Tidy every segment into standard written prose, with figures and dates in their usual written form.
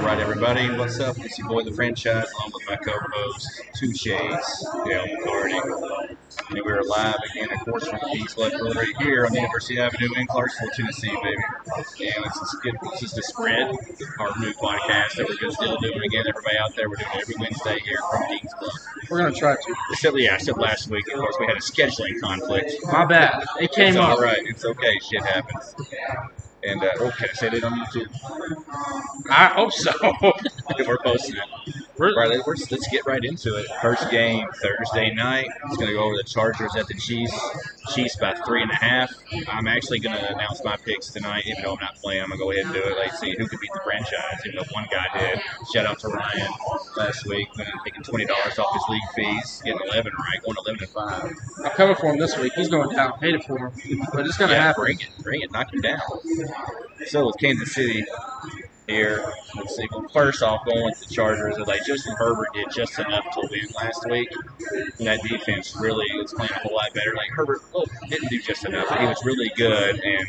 right, everybody. What's up? It's your boy, the franchise, along with my co-host, Two Shades, Dale McCarty. And we're live again, of course, from the Peace Left Brewery here on University Avenue in Clarksville, Tennessee, baby. And this is the Spread, our new podcast that we're just still doing again. Everybody out there, we're doing it every Wednesday here from Dean's Club. We're going to try to. Except last week, of course, we had a scheduling conflict. My bad. It came It's up. all right. It's okay. Shit happens. And, can I say that on YouTube? I hope so. We're posting it. Right, let's get right into it. First game Thursday night. It's going to go over the Chargers at the Chiefs. Chiefs by 3.5. I'm actually going to announce my picks tonight, even though I'm not playing. I'm going to go ahead and do it. Let's see who could beat the franchise. Even though one guy did. Shout out to Ryan last week, taking $20 off his league fees, getting 11 right, going 11-5. I'm coming for him this week. He's going down. Hate it for him, but it's going to happen. Bring it, knock him down. So with Kansas City here, let's see. Well, first off, going with the Chargers, like Justin Herbert did just enough to win last week. And that defense really was playing a whole lot better. Like Herbert didn't do just enough, but he was really good, and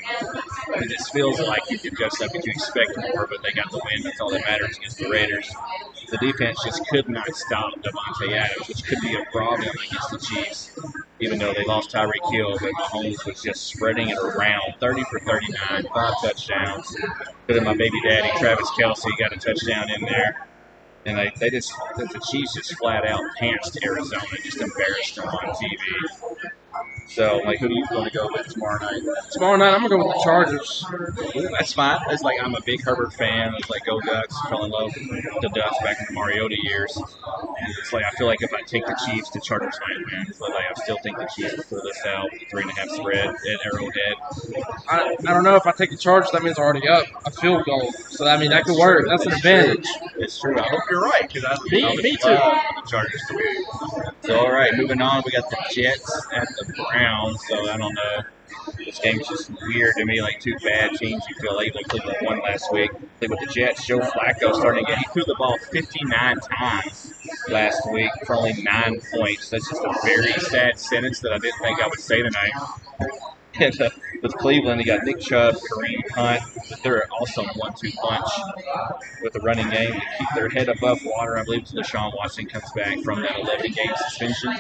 it just feels like you did just enough that you expect more, but they got the win. That's all that matters against the Raiders. The defense just could not stop Devontae Adams, which could be a problem against the Chiefs, even though they lost Tyreek Hill, but Mahomes was just spreading it around, 30 for 39, 5 touchdowns. But then my baby daddy, Travis Kelce, got a touchdown in there. And the Chiefs just flat out pantsed Arizona, just embarrassed them on TV. So, who are you going to go with tomorrow night? Tomorrow night, I'm going to go with the Chargers. That's fine. It's like I'm a big Herbert fan. It's like go Ducks. Fell in love with the Ducks back in the Mariota years. And it's like I feel like if I take the Chiefs, the Chargers might win. But I still think the Chiefs will pull this out. 3.5 spread at Arrowhead. I don't know if I take the Chargers. That means already up a field goal. So that could work. That's an advantage. It's true. I hope you're right because Me too. The Chargers to win. So all right, moving on. We got the Jets at the Browns. So I don't know. This game's just weird to me, like two bad teams. You feel like Cleveland won last week. With the Jets, Joe Flacco starting again. He threw the ball 59 times last week for only 9 points. That's just a very sad sentence that I didn't think I would say tonight. And with Cleveland, they got Nick Chubb, Kareem Hunt. They're also 1-2 punch with the running game to keep their head above water. I believe until Deshaun Watson comes back from that 11-game suspension.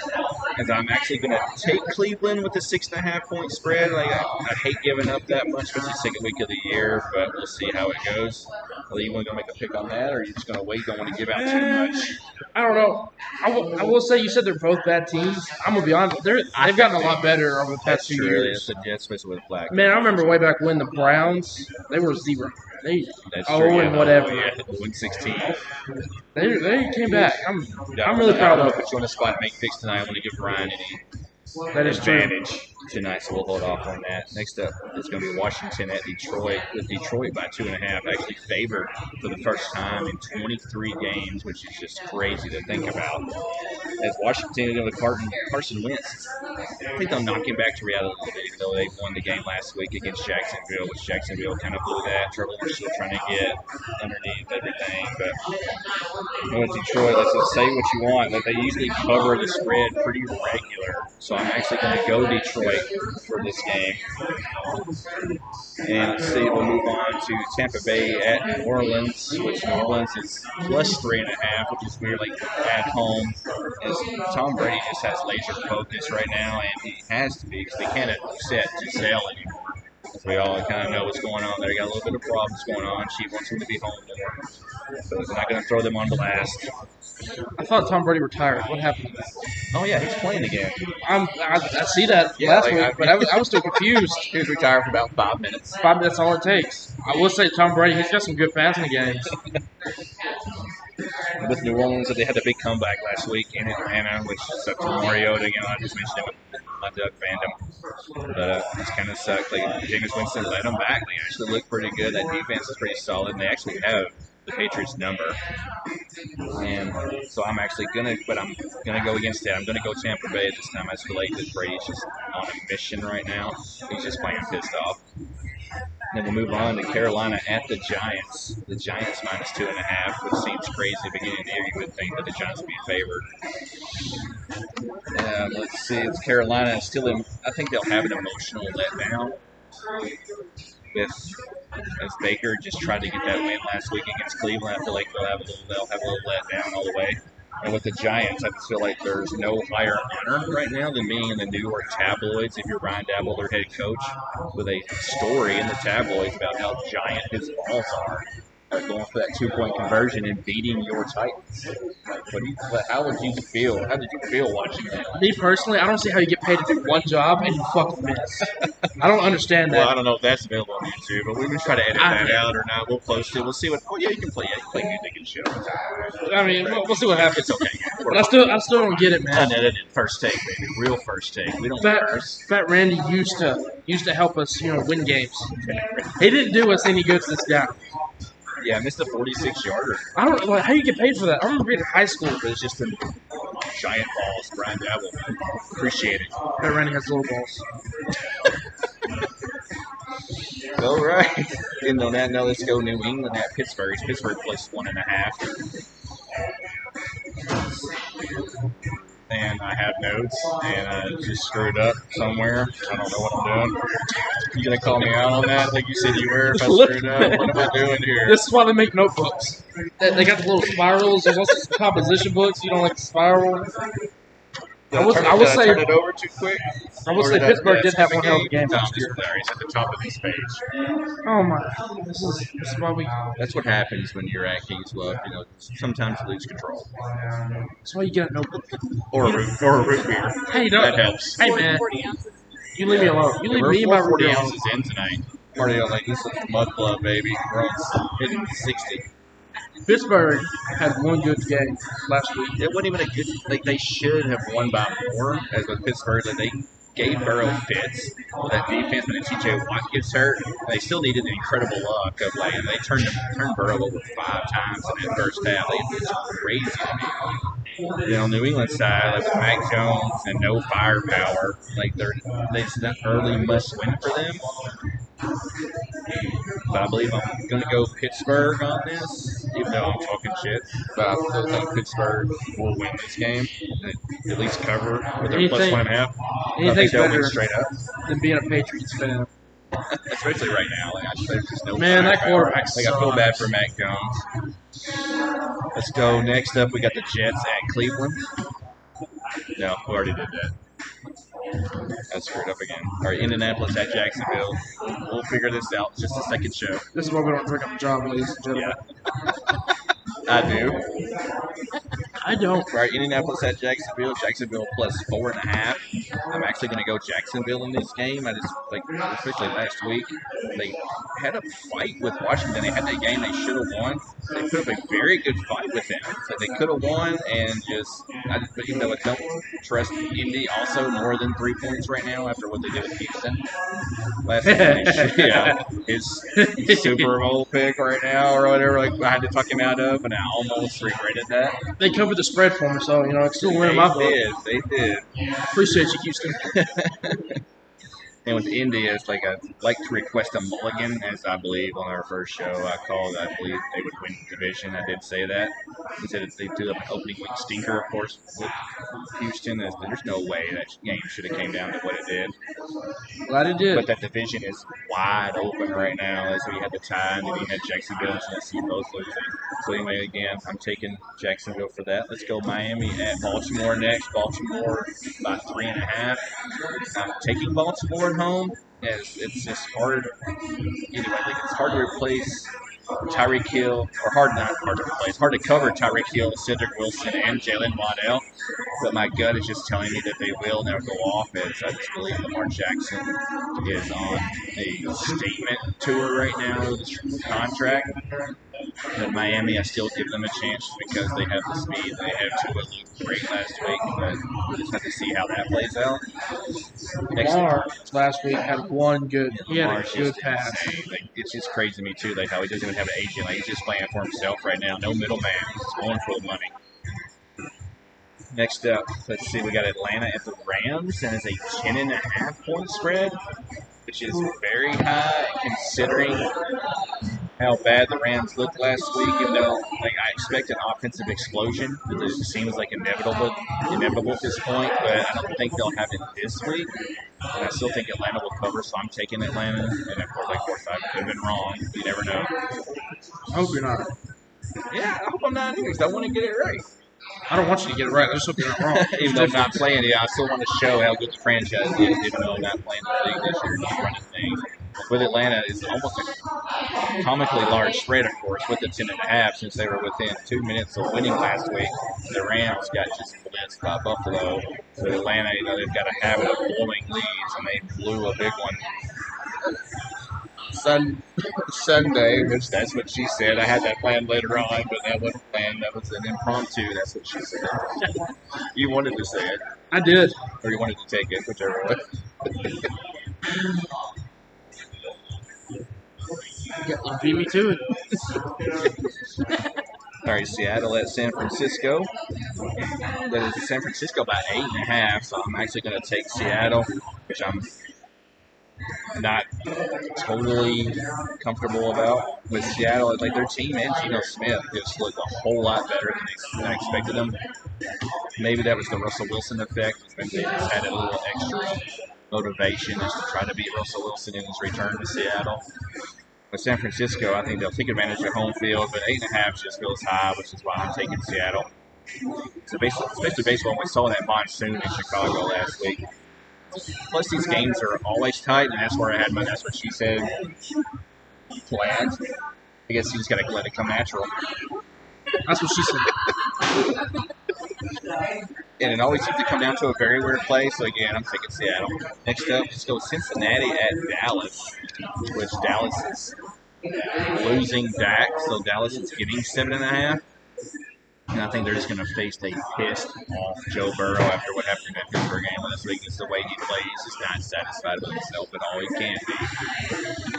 As I'm actually going to take Cleveland with a 6.5-point spread. I hate giving up that much for the second week of the year, but we'll see how it goes. Well, you want to go make a pick on that, or are you just going to wait? Don't want to give out too much. I don't know. I will say you said they're both bad teams. I'm going to be honest. They've gotten a lot better over the past few years. Especially with Black. Man, I remember way back when the Browns, they were 0. That's true. And whatever. Yeah, 1-16. They came back. I'm really proud of them. Put you on the spot and make picks tonight. I want to give Ryan any advantage tonight, so we'll hold off on that. Next up, it's going to be Washington at Detroit, with Detroit by 2.5, actually favored for the first time in 23 games, which is just crazy to think about. As Washington is going to Carson Wentz, I think they'll knock him back to reality a little bit, even though they won the game last week against Jacksonville, which Jacksonville kind of blew that. Trevor Lawrence still trying to get underneath everything, but with Detroit, let's just say what you want, but they usually cover the spread pretty regular. So I'm actually going to go Detroit for this game. And let's see, we'll move on to Tampa Bay at New Orleans, which New Orleans is plus 3.5, which is weird, at home. As Tom Brady just has laser focus right now, and he has to be because they can't upset Giselle anymore. As we all kind of know what's going on there. Got a little bit of problems going on. She wants him to be home more. So they're not going to throw them on blast. I thought Tom Brady retired. What happened? Oh, yeah, he's playing again. I see that last week, but I was still confused. He was retired for about 5 minutes. 5 minutes, that's all it takes. I will say Tom Brady, he's got some good passing games. With New Orleans, they had a big comeback last week in Atlanta, which sucked for Mariota. I just mentioned it with my Duck fandom. But it's kind of sucked. Jameis Winston led them back. They actually look pretty good. That defense is pretty solid, and they actually have the Patriots' number. And so I'm actually I'm gonna go against it. I'm gonna go Tampa Bay this time. I just feel like that Brady's just on a mission right now. He's just playing pissed off. Then we'll move on to Carolina at the Giants. The Giants minus 2.5, which seems crazy at the beginning of the year. You would think that the Giants would be favored. Let's see. It's Carolina. I think they'll have an emotional letdown. with as Baker just tried to get that win last week against Cleveland. I feel like they'll have a little letdown all the way. And with the Giants, I just feel like there's no higher honor right now than being in the New York tabloids. If you're Brian Dabble, their head coach, with a story in the tabloids about how giant his balls are, going for that 2-point conversion and beating your Titans. How would you feel? How did you feel watching that? Me personally, I don't see how you get paid to do one job and you fucking miss. I don't understand that. Well, I don't know if that's available on YouTube, but we can try to edit that out or not. We'll post it. We'll see what. Oh yeah, you can play music and shit all the time. I mean, we'll see what happens. It's okay. But I still don't get it, man. Unedited first take, baby. Real first take. We don't curse. Fat Randy used to help us, win games. He didn't do us any good to this guy. Yeah, I missed a 46-yarder. I don't know how you get paid for that. I remember being in high school. But it's just the giant balls, Brian Dabble. Appreciate it. Fat Randy has little balls. All right. And on that note, let's go New England at Pittsburgh. Pittsburgh plus 1.5. And I have notes, and I just screwed up somewhere. I don't know what I'm doing. You gonna call me out on that? Like you said you were. If I screwed up, what am I doing here? This is why they make notebooks. They got the little spirals. There's also some composition books. You don't like the spiral. I would say turn it over too quick. I would say Pittsburgh did have one hell of a game last year. He's at the top of this page. Oh my! This is why we. That's what happens when you're at King's Bluff. Sometimes you lose control. That's why you get a notebook or a root beer. Hey, no, that helps. Hey man, you leave me alone. You leave me and my 40 ounces in tonight. Party like this is Mud Club, baby. We're on hitting 60. Pittsburgh had one good game last week. It wasn't even a good. Like they should have won by more. As with Pittsburgh, that they gave Burrow fits with that defense, but then T.J. Watt gets hurt. They still needed the incredible luck of like they turned Burrow over 5 times in that first half. It's crazy to me. Then on the New England side, like with Mac Jones and no firepower, like they just that early must win for them. But I believe I'm going to go Pittsburgh on this, even though I'm talking shit. But I still think Pittsburgh will win this game, at least cover with their plus 1.5. Anything's better straight up than being a Patriots fan. Especially right now. There's just no man, that quarterback I feel bad for Mac Jones. Let's go. Next up, we got the Jets at Cleveland. No, we already did that. I screwed up again. All right, Indianapolis at Jacksonville. We'll figure this out. It's just a second show. This is why we don't drink up the job, ladies and gentlemen. Yeah. I do. I don't. All right, Indianapolis at Jacksonville. Jacksonville plus 4.5. I'm actually going to go Jacksonville in this game. I just, especially last week, they had a fight with Washington. They had that game they should have won. They put up a very good fight with them. So they could have won and I don't trust Indy also more than 3 points right now after what they did with Houston. Last week, his Super Bowl pick right now or whatever, I had to talk him out of, and I almost regretted that. They covered the spread for me, so it's still winning my vote. They did. Appreciate you, Houston. And with Indy, I'd like to request a mulligan, as I believe on our first show I believe they would win the division. I did say that. He said they do an opening week stinker, of course, with Houston. There's no way that game should have came down to what it did. Glad it did. But that division is wide open right now as we had the tie, and then you had Jacksonville and Tennessee both losing. So anyway, again, I'm taking Jacksonville for that. Let's go Miami at Baltimore next. Baltimore by 3.5. I'm taking Baltimore at home, as it's just hard. Anyway, I think it's hard to replace Tyreek Hill, or not hard to replace, hard to cover Tyreek Hill, Cedric Wilson, and Jalen Waddell. But my gut is just telling me that they will now go off, as I just believe Lamar Jackson is on a statement tour right now with his contract. But Miami, I still give them a chance because they have the speed. They have Tua looked great last week, but we'll just have to see how that plays out. Lamar last week had one good. He had a good pass. It's just crazy to me too, how he doesn't even have an agent. He's just playing for himself right now. No middleman. He's just going for the money. Next up, let's see. We got Atlanta at the Rams, and it's a 10.5 point spread, which is very high considering how bad the Rams looked last week, even though like I expect an offensive explosion. It just seems like inevitable at this point, but I don't think they'll have it this week. And I still think Atlanta will cover, so I'm taking Atlanta. And of course, I could have been wrong. You never know. I hope you're not. Yeah, I hope I'm not either, 'cause I want to get it right. I don't want you to get it right. I just hope you're not wrong. Even though I'm not playing it, I still want to show how good the franchise is, even though I'm not playing the league this year, just running things. With Atlanta, it's almost a comically large spread, of course, with the 10.5, since they were within 2 minutes of winning last week. The Rams got just blitzed by Buffalo. So Atlanta, they've got a habit of blowing leads, and they blew a big one Sunday, which that's what she said. I had that planned later on, but that wasn't planned. That was an impromptu. That's what she said. You wanted to say it. I did. Or you wanted to take it, whichever way. You beat me to it. All right, Seattle at San Francisco. That is San Francisco by 8.5, so I'm actually going to take Seattle, which I'm not totally comfortable about. With Seattle, like their team and Geno Smith just looked a whole lot better than I expected them. Maybe that was the Russell Wilson effect. Maybe they just had a little extra motivation just to try to beat Russell Wilson in his return to Seattle. With San Francisco, I think they'll take advantage of home field, but 8.5 just goes high, which is why I'm taking Seattle. So especially baseball, we saw that monsoon in Chicago last week. Plus, these games are always tight, and that's where I had my. That's what she said. Planned. I guess you just gotta let it come natural. That's what she said. And it always seems to come down to a very weird play. So again, I'm taking Seattle. Next up, let's go Cincinnati at Dallas, which Dallas is losing Dak, so Dallas is getting 7.5. And I think they're just going to face a pissed off Joe Burrow after what happened in that Pittsburgh game last week. It's the way he plays. He's not satisfied with himself at all. He can't be.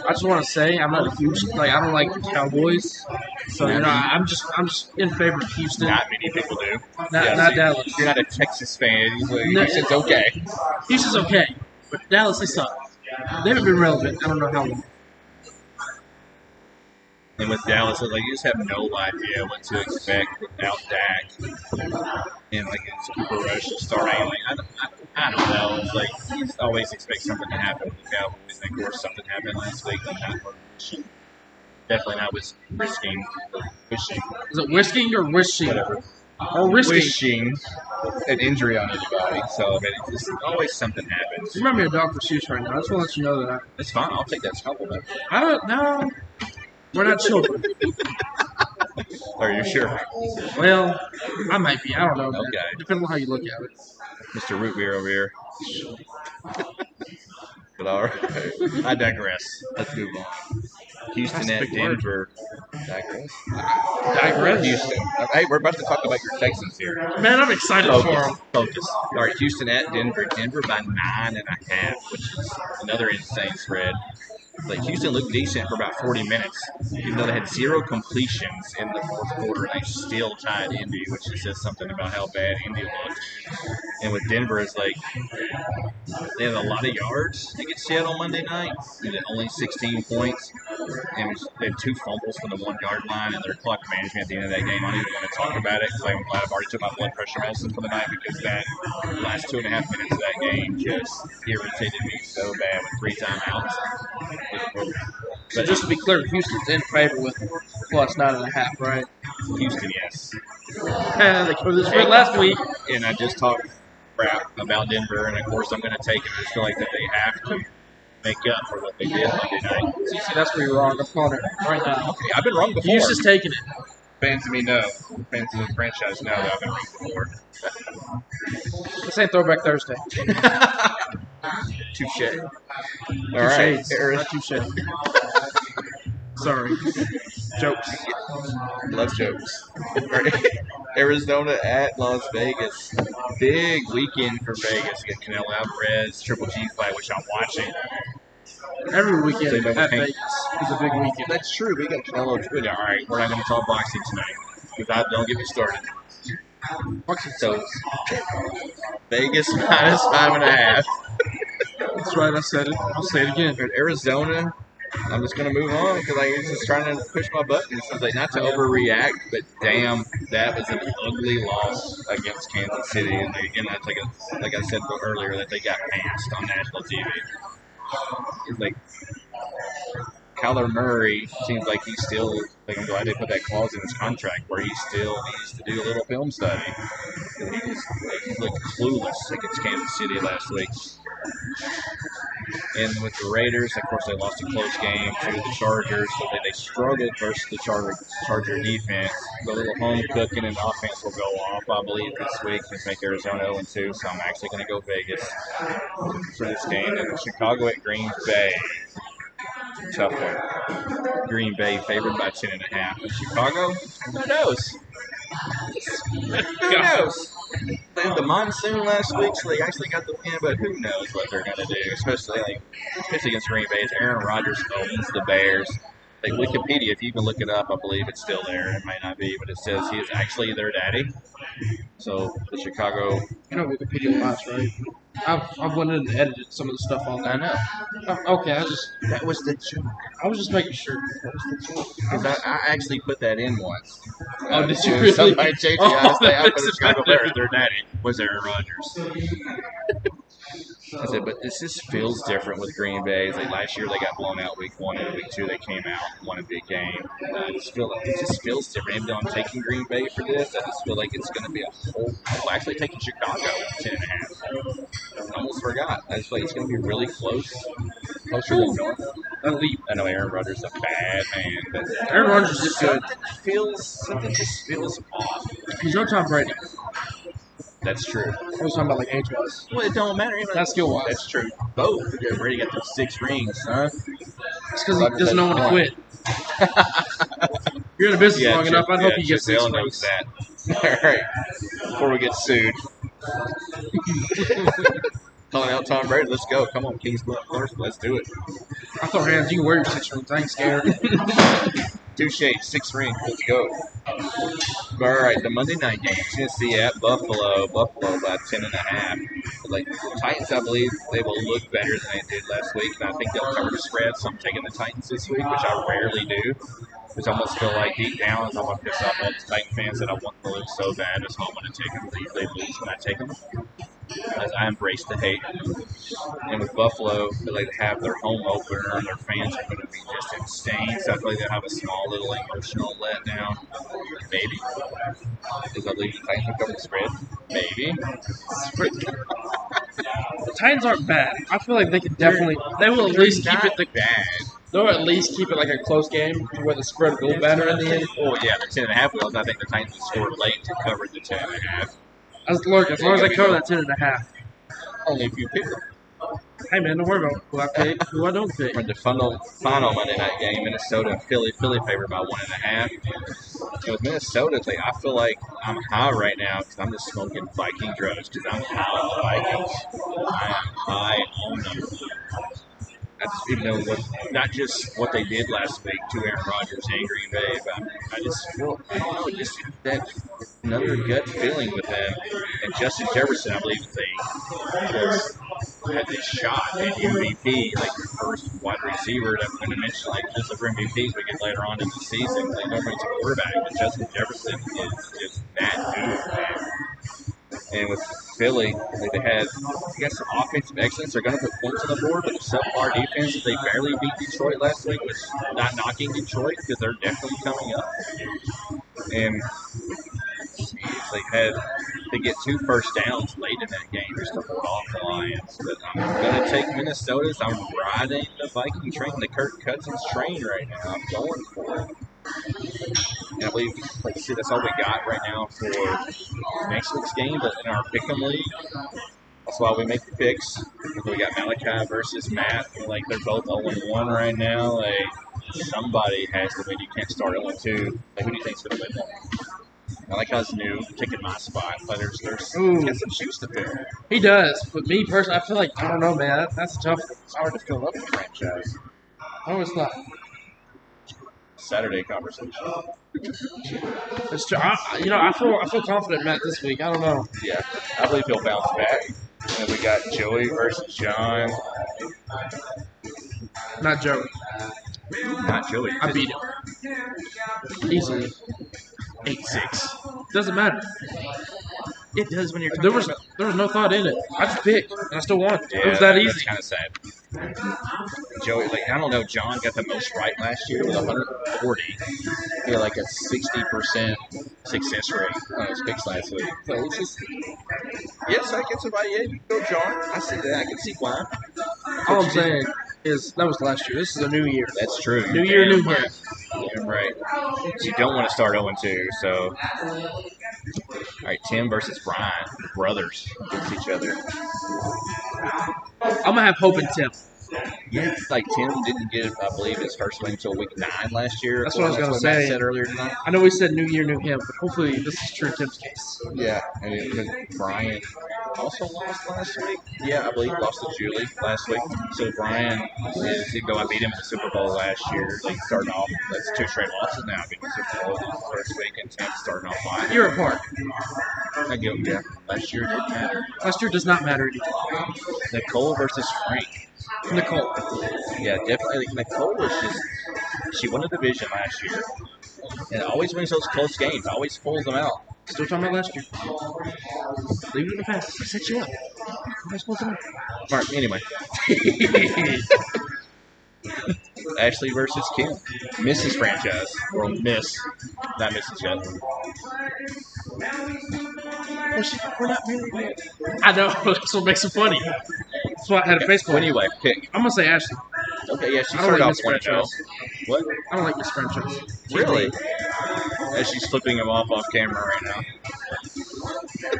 I just want to say I'm not a huge I don't like the Cowboys, so I'm just in favor of Houston. Not many people do. Not Dallas. You're not a Texas fan. Houston's okay. Houston's okay, but Dallas, they suck. They haven't been relevant. I don't know how long. And with Dallas, like you just have no idea what to expect without Dak. And like it's Cooper Rush starting. Like I don't know. It's like you just always expect something to happen with the Cowboys. And of course, something happened last week. Definitely not wishing. Is it whisking or wishing? Whatever. Or risking? Wishing an injury on anybody. So I mean, it's just always something happens. You remember me a Dr. Seuss right now. I just want to let you know that. It's fine. I'll take that compliment. I don't know. We're not children. Are you sure? Well, I might be. I don't know. Man. Okay. Depending on how you look at it. Mr. Root Beer over here. But all right. I digress. Let's move on. Houston at Denver. Digress? Houston. Hey, we're about to talk about your Texans here. Man, I'm excited for them. Focus. All right, Houston at Denver. Denver by 9.5, which is another insane spread. Like Houston looked decent for about 40 minutes, even though they had 0 completions in the fourth quarter, and they still tied Indy, which says something about how bad Indy looked. And with Denver, it's like they had a lot of yards against Seattle Monday night, and only 16 points. And they had 2 fumbles from the 1-yard line, and their clock management at the end of that game. I don't even want to talk about it because I'm glad I've already took my blood pressure medicine for the night because that last 2.5 minutes of that game just irritated me so bad with 3 timeouts. So just to be clear, Houston's in favor with plus 9.5, right? Houston, yes. They covered this spread last week. And I just talked crap about Denver, and of course I'm going to take it. I just feel like that they have to make up for what they did Monday night. See, that's where you're wrong. I'm calling it right now. Okay, I've been wrong before. Houston's taking it. Fans of me know. Fans of the franchise know that I've been wrong before. This ain't Throwback Thursday. Touche. All right. Not touche. Sorry. Jokes. Love jokes. Arizona at Las Vegas. Big weekend for Vegas. You got Canelo Alvarez, Triple G fight, which I'm watching. Every weekend at Vegas is a big weekend. That's true. We got Canelo. All right, we're not going to talk boxing tonight because don't get me started. So Vegas minus 5.5. That's right. I said it. I'll say it again. Arizona I'm just gonna move on because like he's just trying to push my buttons. It's like not to overreact, but damn, that was an ugly loss against Kansas City, and that's like I said earlier that they got passed on national TV. It's like Kyler Murray seems like he's still. Like I'm glad they put that clause in his contract where he still needs to do a little film study. He looked clueless against Kansas City last week. And with the Raiders, of course, they lost a close game to the Chargers, so they struggled versus the Charger defense. The little home cooking and offense will go off, I believe, this week to make Arizona 0-2. So I'm actually going to go Vegas for this game. And Chicago at Green Bay. Tough one. Green Bay favored by 10.5. And Chicago, who knows? Who knows? They had the monsoon last week, so they actually got the win, but who knows what they're going to do, especially against Green Bay. Aaron Rodgers owns the Bears. Like Wikipedia, if you can look it up, I believe it's still there. It might not be, but it says he is actually their daddy. So the Chicago. You know Wikipedia lots, right? I've went in and edited some of the stuff on there. I know. Okay, that was the joke. I was just making sure. That was the joke. Because I actually put that in once. Oh, did you really? Somebody changed it. I put the Chicago Bears. Their daddy was Aaron Rodgers. I said, but this just feels different with Green Bay. It's like last year they got blown out week 1 and week 2 they came out and won a big game. I just feel like it just feels different. Even though I'm taking Green Bay for this, I just feel like it's going to be a whole. I'm actually taking Chicago 10.5. I almost forgot. I just feel like it's going to be really close. Closer than north. I know Aaron Rodgers is a bad man, but Aaron Rodgers is good. Something just feels off. He's no Tom Brady. That's true. I was talking about like age-wise. Well, it don't matter. Not skill-wise. That's true. Both. Brady got those 6 rings, huh? It's because he doesn't know when to quit. You're in the business long enough. I hope you get 6 rings. That. All right. Before we get sued. Calling out Tom Brady. Let's go. Come on, Kings Bluff first. Let's do it. I throw hands. You can wear your 6 rings. I ain't scared. Touche. 6 rings. Let's go. All right, the Monday night game. Tennessee at Buffalo. Buffalo by 10.5. Like the Titans, I believe they will look better than they did last week, and I think they'll cover the spread. So I'm taking the Titans this week, which I rarely do. Which I almost feel like deep down, I'm going to piss off all the Titan fans that I want to lose so bad. That's why I'm going to take them. They lose when I take them. As I embrace the hate. And with Buffalo, they have their home opener, and their fans are going to be just insane. So I feel like they'll have a small little emotional letdown. Maybe. Because I believe the Titans will cover the spread. Maybe. The Titans aren't bad. I feel like they could definitely. They will at least keep it bad. They'll at least keep it like a close game to where the spread will go better in the end. Oh yeah, the 10.5 wheels. I think the Titans will score late to cover the 10.5. As long as they cover that 10.5. Only if you pick them. Hey man, don't worry about who I pick, who I don't pick. For the final Monday night game, Minnesota and Philly favored by 1.5. And with Minnesota, I feel like I'm high right now because I'm just smoking Viking drugs because I'm high on the Vikings. I am high on them. I just even know not just what they did last week to Aaron Rodgers and Green Bay, but I just feel, I don't know, just that another gut feeling with them. And Justin Jefferson, I believe, had this shot at MVP, like the first wide receiver that we're going to mention, like just for MVPs we get later on in the season. Like normally it's a quarterback, but Justin Jefferson is just that dude, man. And with Philly, they got some offensive excellence. They're going to put points on the board, but the subpar defense, they barely beat Detroit last week, which not knocking Detroit because they're definitely coming up. And they get 2 first downs late in that game just to hold off the Lions. But I'm going to take Minnesota's. I'm riding the Viking train, the Kirk Cousins train right now. I'm going for it. And I believe, like I said, that's all we got right now for next week's game. But in our Pick'em League, that's why we make the picks. We got Malachi versus Matt. Like they're both 0-1 right now. Like somebody has to win. You can't start 0-2. Like who do you think's going to win that? Malachi's new, taking my spot. But there's got some shoes to fill. He does, but me personally, I feel like I don't know, man. That's tough. It's hard to fill up the franchise. No, it's not. Saturday conversation. It's true. I feel confident, Matt, this week. I don't know. Yeah, I believe he'll bounce back. And we got Joey versus John. Not Joey. Not Joey. I beat him easily. 8-6. Doesn't matter. It does when you're There talking was no thought in it. I just picked and I still won. Yeah, It was that that's easy. kind of sad. Joey, like I don't know, John got the most right last year with 140. He had like a 60% success rate on his picks last week. So it's just, yes, I get somebody. Yeah, you go, John. I see that. I can see why. All I'm saying is that was last year. This is a new year. That's true. New year, new right. him. You're right. You don't want to start 0-2, so. All right, Tim versus Brian, brothers against each other. I'm gonna have hope in Tim. Yeah, like Tim didn't get, I believe, his first win until week 9 last year. That's what I was gonna Matt say. said earlier tonight. I know we said new year, new him, but hopefully this is true in Tim's case. Yeah, and because Brian also lost last week. Yeah, I believe lost to Julie last week. So Brian is, even though I beat him in the Super Bowl last year, like starting off, that's 2 straight losses now. Beating the Super Bowl first week, and Tim starting off fine. You're apart. I give him, yeah. Last year didn't matter. Last year does not matter anymore. Nicole versus Frank. Nicole. Yeah, definitely. Like, Nicole was just, she won the division last year. And always wins those close games, always pulls them out. Still talking about last year. Leave it in the past. I set you up. What am I supposed to do? All right, anyway. Ashley versus Kim. Mrs. franchise. Or Miss. Not Mrs. yet. We're not married yet. I know. That's what makes it funny. That's why I had a Facebook. Anyway, pick. I'm gonna say Ashley. Okay, yeah, she I don't started like off Miss 1-0. Franchise. What? I don't like Miss Franchise. Really? As she's flipping him off camera right now. Said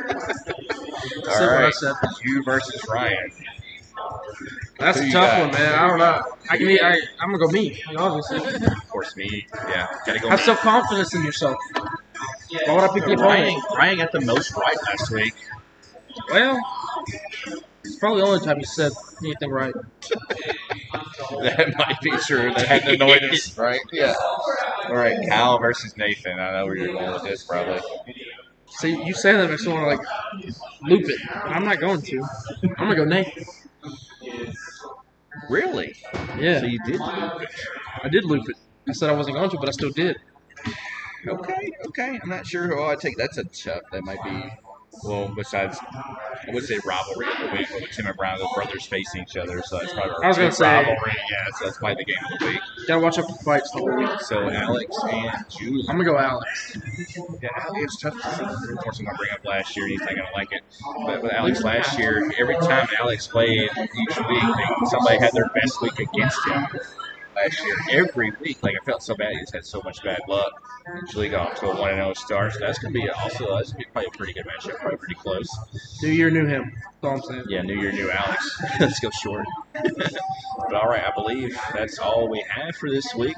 All what I right, said. you versus Ryan. That's Who a you tough got? one, man. I don't know. I'm gonna go me, obviously. Of course, me. Yeah, gotta go. Have me. self confidence in yourself. Why would I pick the opponent? Ryan got the most right last week. Well, it's probably the only time you said anything right. That might be true. That had annoyed us, right? Yeah. All right, Kyle versus Nathan. I know where you're going with this, probably. See, you say that makes me want to like loop it, but I'm not going to. I'm gonna go Nathan. Really? Yeah, So you did loop it. I did loop it. I said I wasn't going to, but I still did. Okay. I'm not sure who I take. That's a tough. That might be. Well, besides, I would say rivalry of the week with Tim and Brown, the brothers facing each other. So that's probably our I was gonna big say- rivalry. Yeah, so that's probably the game of the week. Gotta watch out for fights the whole week. So Alex and Julie. I'm gonna go Alex. Yeah, it's tough to see. Unfortunately, I bring up last year, and he's not going to like it. But with Alex last year, every time Alex played each week, somebody had their best week against him last year. Every week, like I felt so bad. He just had so much bad luck. And Julie got off to a 1-0 start. So that's going to be probably a pretty good matchup. Probably pretty close. New year, new him. That's all I'm saying. Yeah, New Year, new Alex. Let's go short. But all right, I believe that's all we have for this week.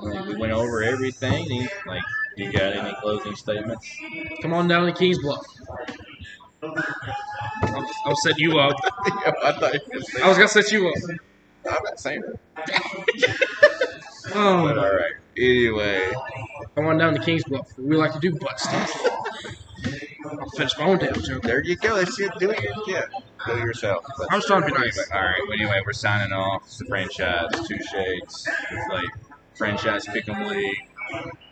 We went over everything. You got any closing statements? Come on down to King's Bluff. I'll set you up. Yeah, I thought you were saying. I was gonna set you up. I'm not saying it. But Oh, all right. Anyway, come on down to King's Bluff. We like to do butt stuff. I'll finish my own damn joke. there you go. That's it. Do it. Yeah. Do it yourself. But I was trying to be nice. all right. Well, anyway, we're signing off. It's the franchise. Two Shades. It's like franchise pick'em league.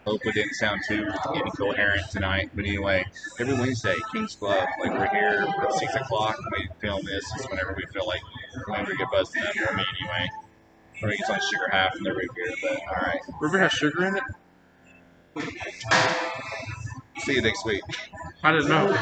Hope it didn't sound too incoherent tonight. But anyway, every Wednesday, King's Club. Like we're here at 6 o'clock. When we film this. It's whenever we feel like whenever we get buzzed up for me anyway. Or it's on Sugar Half and the root beer. But all right. River has sugar in it? See you next week. I didn't know.